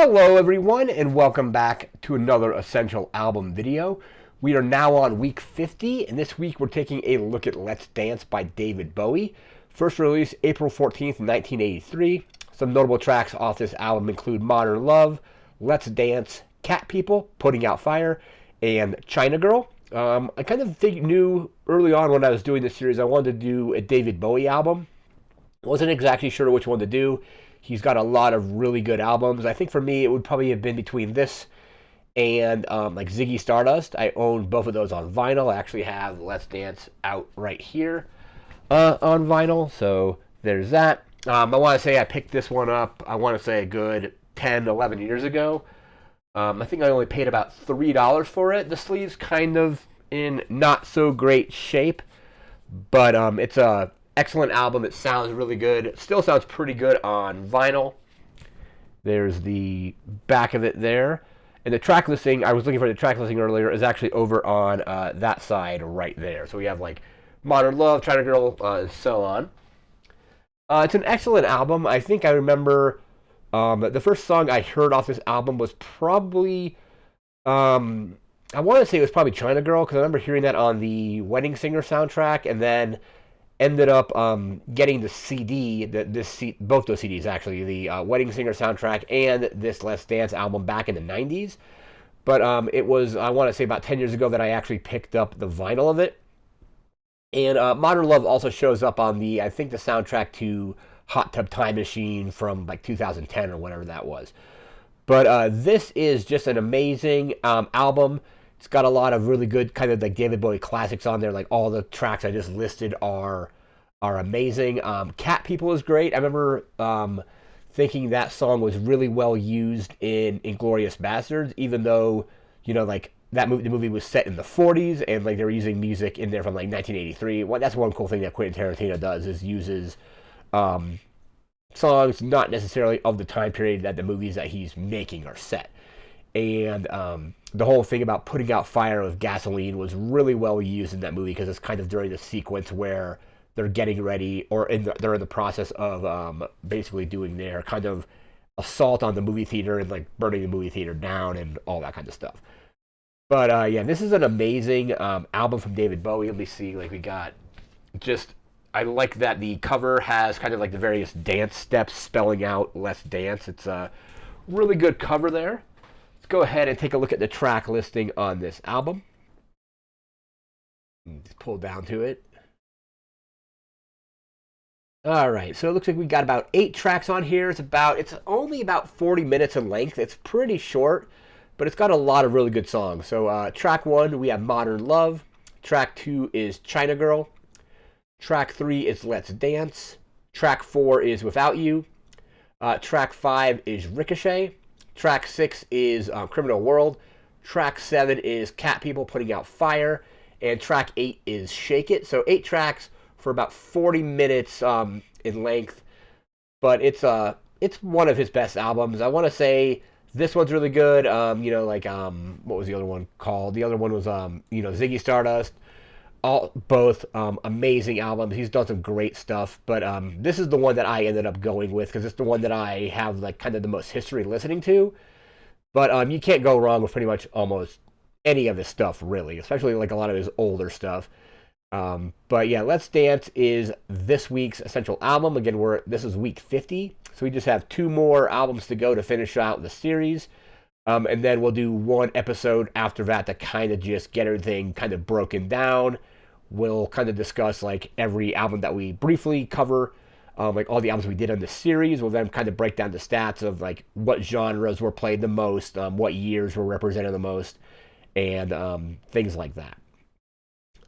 Hello everyone and welcome back to another Essential Album video. We are now on week 50 and this week we're taking a look at Let's Dance by David Bowie. First released April 14th, 1983. Some notable tracks off this album include Modern Love, Let's Dance, Cat People, Putting Out Fire, and China Girl. I kind of knew early on when I was doing this series I wanted to do a David Bowie album. Wasn't exactly sure which one to do. He's got a lot of really good albums. I think for me, it would probably have been between this and like Ziggy Stardust. I own both of those on vinyl. I actually have Let's Dance out right here on vinyl. So there's that. I want to say I picked this one up, I want to say a good 10, 11 years ago. I think I only paid about $3 for it. The sleeve's kind of in not so great shape, but it's a excellent album. It sounds really good. It still sounds pretty good on vinyl. There's the back of it there. And the track listing, I was looking for the track listing earlier, is actually over on that side right there. So we have like Modern Love, China Girl, and so on. It's an excellent album. I think I remember the first song I heard off this album was probably, I want to say it was probably China Girl, because I remember hearing that on the Wedding Singer soundtrack, and then ended up getting the CD, both those CDs actually, the Wedding Singer soundtrack and this Let's Dance album back in the 90s. But it was, I want to say about 10 years ago that I actually picked up the vinyl of it. And Modern Love also shows up on the, I think the soundtrack to Hot Tub Time Machine from like 2010 or whatever that was. But this is just an amazing album. It's got a lot of really good kind of like David Bowie classics on there. Like all the tracks I just listed are amazing. Cat People is great. I remember thinking that song was really well used in Inglourious Basterds, even though, you know, like the movie was set in the 40s and like they were using music in there from like 1983. Well, that's one cool thing that Quentin Tarantino does, is uses songs not necessarily of the time period that the movies that he's making are set. And the whole thing about putting out fire with gasoline was really well used in that movie, because it's kind of during the sequence where they're getting ready, or they're in the process of basically doing their kind of assault on the movie theater and like burning the movie theater down and all that kind of stuff. But yeah, this is an amazing album from David Bowie. Let me see, like we got just, I like that the cover has kind of like the various dance steps spelling out Let's Dance. It's a really good cover there. Go ahead and take a look at the track listing on this album. Just pull down to it. All right, so it looks like we got about 8 tracks on here. It's only about 40 minutes in length. It's pretty short, but it's got a lot of really good songs. So track 1, we have Modern Love. Track 2 is China Girl. Track 3 is Let's Dance. Track 4 is Without You. Track 5 is Ricochet. Track 6 is Criminal World. Track 7 is Cat People, Putting Out Fire. And track 8 is Shake It. So 8 tracks for about 40 minutes in length. But it's one of his best albums. I want to say this one's really good. You know, like, what was the other one called? The other one was, you know, Ziggy Stardust. Both amazing albums. He's done some great stuff, but this is the one that I ended up going with, because it's the one that I have like kind of the most history listening to. But you can't go wrong with pretty much almost any of his stuff, really, especially like a lot of his older stuff. But yeah, Let's Dance is this week's Essential Album. Again, this is week 50, so we just have 2 more albums to go to finish out the series. And then we'll do one episode after that to kind of just get everything kind of broken down. We'll kind of discuss like every album that we briefly cover, like all the albums we did on the series. We'll then kind of break down the stats of like what genres were played the most, what years were represented the most, and things like that.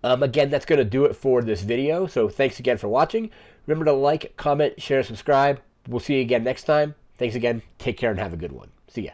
Again, that's going to do it for this video. So thanks again for watching. Remember to like, comment, share, subscribe. We'll see you again next time. Thanks again. Take care and have a good one. See ya.